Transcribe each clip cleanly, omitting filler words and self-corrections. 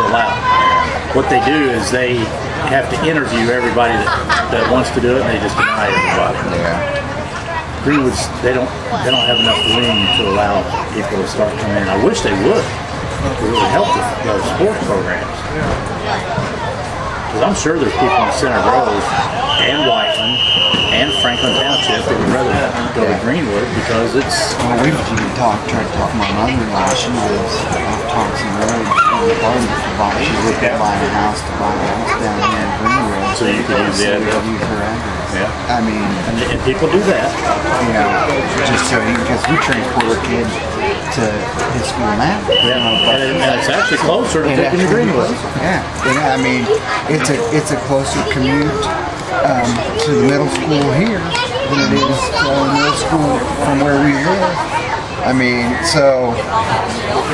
allowed. What they do is they have to interview everybody that wants to do it, and they just deny everybody. Yeah. Greenwoods, they don't have enough room to allow people to start coming in. I wish they would. It would help the sports programs. Because I'm sure there's people in Center Grove and Whiteland and Franklin Township that would rather go to Greenwood because it's... Well, we've even tried to talk to my mother-in-law. She lives off Thompson Road in the apartment. She's looking at buying a house down here in Greenwood. So you could use the address. Use her address. Yeah. I mean... And people do that. You know, just so because we transport our kids to his school now. Yeah. And it's actually closer to taking to Greenwood. Yeah. And I mean, it's a closer commute to the middle school here than it is to the middle school from where we live. I mean, so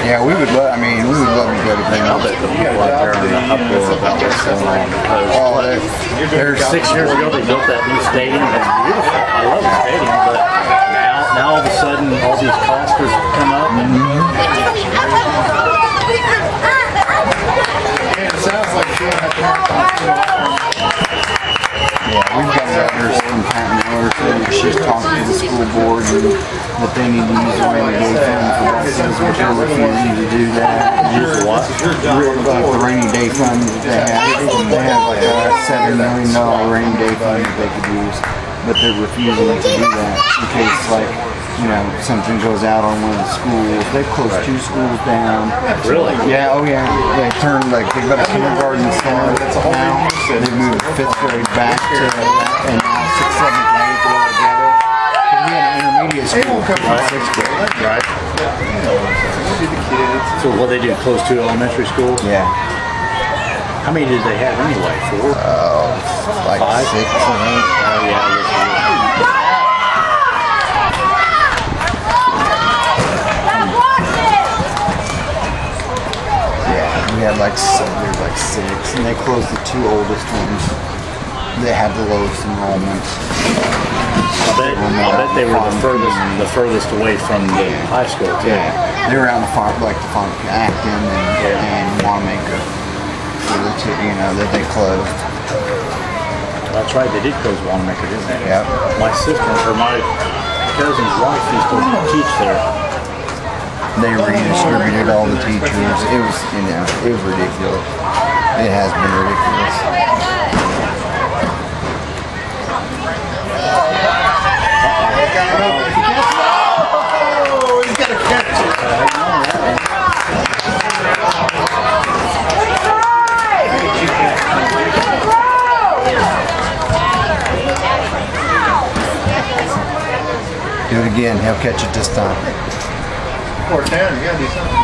yeah, we would love. I mean, we would love to go to Greenwood. I bet the people out there in the uproar about this so long because there's 6 years ago they built that new stadium. It's beautiful. I love the stadium, but now all of a sudden all these costs come up. It sounds like you have Yeah, we've got letters from Pat Miller saying that she's talking to the school board and that they need to use the rainy day fund for buses, which they're refusing to do that. Use the what? Like the rainy day fund that they have like a $7 million rainy day fund that they could use, but they're refusing to do that in case, like, you know, something goes out on one of the schools. They've closed 2 schools down. Really? Yeah, oh yeah. They turned, like, they've got a kindergarten center now. They moved 5th grade back to and now 6th, 7th, and 8th all together. We had an intermediate school in 6th grade. Right. So what they do, close 2 elementary schools? Yeah. How many did they have anyway? 4? Like 5? 6 or 8. Oh yeah. We had like 6, and they closed the 2 oldest ones. They had the lowest enrollment. I bet they were the furthest away from the high school too. Yeah, they were out in the farm, like the farm, Acton and Wanamaker. So the 2, you know, that they closed. That's right, they did close Wanamaker, didn't they? Yep. My sister, or my cousin's wife used to teach there. They redistributed all the teachers. It was, you know, it was ridiculous. It has been ridiculous. Oh, he's got a catch. Do it again. He'll catch it this time. Fourth down, you gotta do something.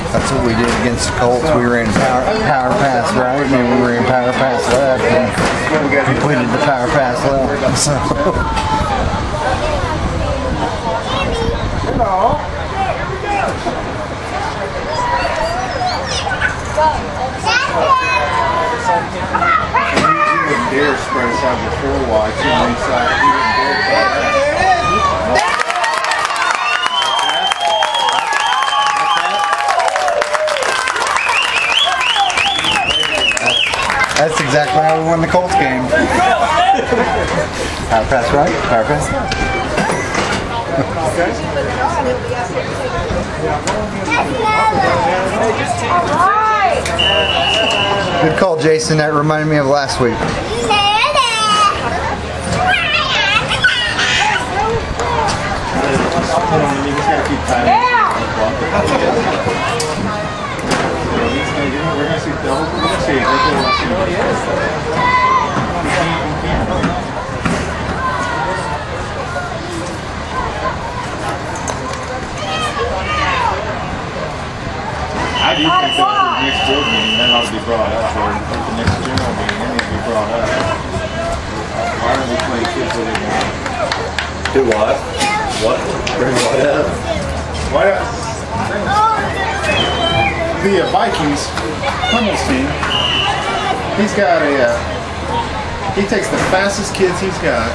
That's what we did against the Colts. We ran power pass right, and then we ran power pass left, and completed the power pass left. So. Dare spread us out before wide, so on each side. That's exactly how we won the Colts game. Power pass right, power pass left. Good call, Jason. That reminded me of last week. I do think that the next board meeting, that ought to be brought up, or at the next general meeting, that needs to be brought up. Why don't we play kids that they want? Do what? What? Bring what up? Why not? The Vikings, Hummel's team, he's got he takes the fastest kids he's got,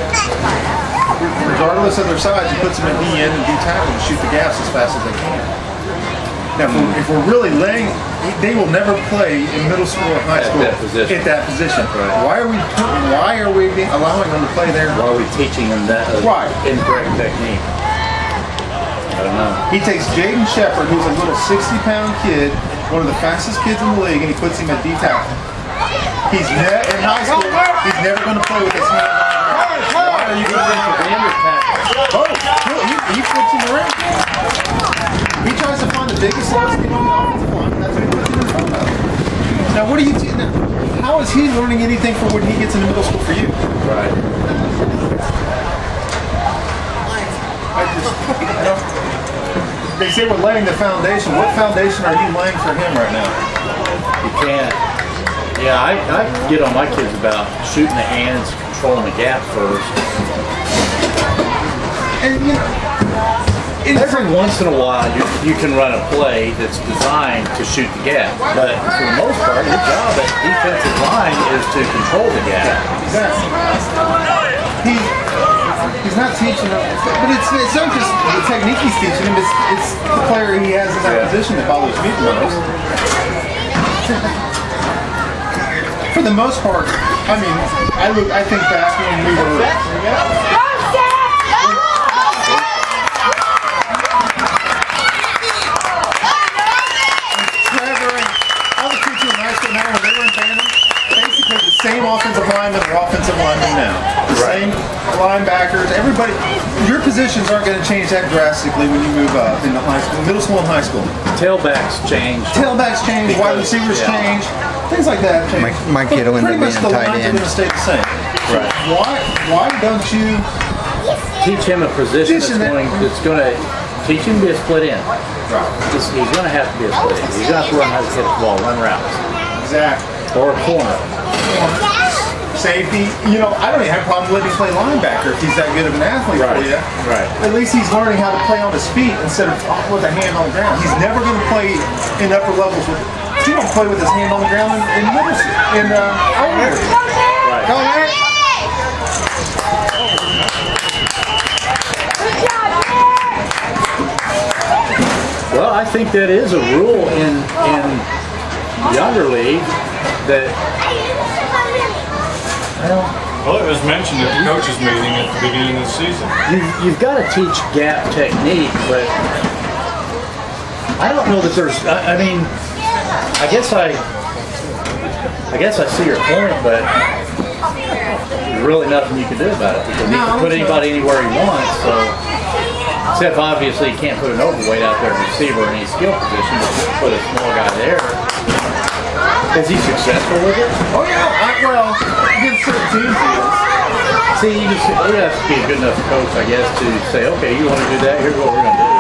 regardless of their size, he puts them in D end and D tackle to shoot the gaps as fast as they can. Now, if we're really laying, they will never play in middle school or high school that position. at that position. Right. Why are we allowing them to play there? Why are we teaching them that Right. incorrect technique? I don't know. He takes Jaden Shepard, who's a little 60-pound kid, one of the fastest kids in the league, and he puts him at D tackle. He's in high school. He's never going to play with his hands on the ground. Why are you going to The under tackle. Oh, he flips him around. He tries to find the biggest slowest thing on the offensive line. That's what he puts him in front of. Now, what do you do now? How is he learning anything for when he gets into middle school for you? Right. They say we're laying the foundation. What foundation are you laying for him right now? You can't. Yeah, I get on my kids about shooting the hands, controlling the gap first. And you know, Every once in a while, you can run a play that's designed to shoot the gap, but for the most part, your job at defensive line is to control the gap. exactly. He's not teaching him, but it's not just the technique he's teaching him. It's the player he has in that position that bothers me the most. For the most part, I mean, I think back when we were. Same offensive linemen or offensive linemen now. Same linebackers. Everybody, your positions aren't going to change that drastically when you move up into high school, middle school and high school. Tailbacks change. Tailbacks change, wide receivers change, things like that change. My kid will end up Pretty much being the tight lines are end. going to stay the same. Right. Why don't you Teach him a position that's going to teach him to be a split end. He's going to have to be a split end. He's going to have to learn how to hit the ball, run routes, exactly? or a corner. Safety, you know, I don't even have a problem letting him play linebacker if he's that good of an athlete for you. Right. At least he's learning how to play on his feet instead of with a hand on the ground. He's never going to play in upper levels with. He won't play with his hand on the ground in middle school. Elementary. Right. Go there. Well, I think that is a rule in younger league that. Well, it was mentioned at the coaches meeting at the beginning of the season. You've got to teach gap technique, but I don't know that there's. I mean, I guess I see your point, but there's really nothing you can do about it because he can put anybody anywhere he wants. So, except obviously he can't put an overweight out there, receiver in any skill position, but just put a small guy there. Is he successful with it? Oh yeah. Well, against certain teams he is. See, he has to be a good enough coach, I guess, to say, okay, you want to do that? Here's what we're going to do.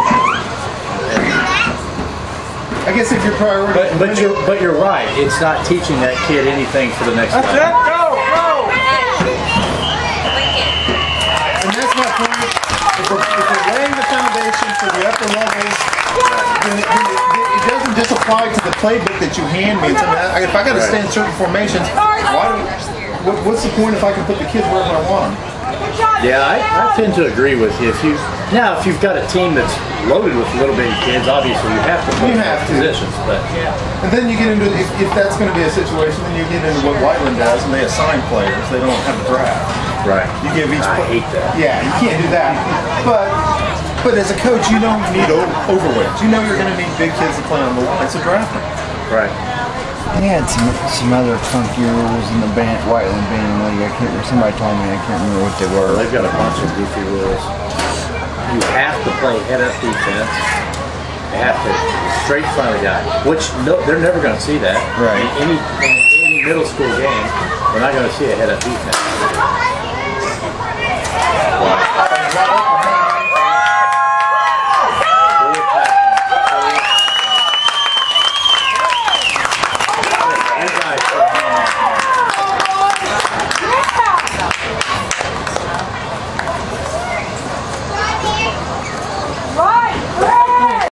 I guess if your priority. But you're right. It's not teaching that kid anything for the next level. Go! And that's my point. If we're laying the foundation for the upper levels, then it doesn't just apply to the playbook that you hand me. If I got to stay in certain formations, what's the point if I can put the kids wherever I want them? Yeah, I tend to agree with you. If you've got a team that's loaded with little bitty kids, obviously you have to put them in positions. But and then you get into if that's going to be a situation, then you get into what Whiteland does, and they assign players. They don't have a draft. right, You give each. I hate that. Yeah, you can't do that. But as a coach, you don't need overweights. You know you're going to need big kids to play on the line. It's a draft. Right. They had some other funky rules in the Whiteland Band League. I can't remember. Somebody told me I can't remember what they were. They've got a bunch of goofy rules. You have to play head-up defense. They have to straight front of the guy, which they're never going to see that. Right. In any middle school game, they're not going to see a head-up defense.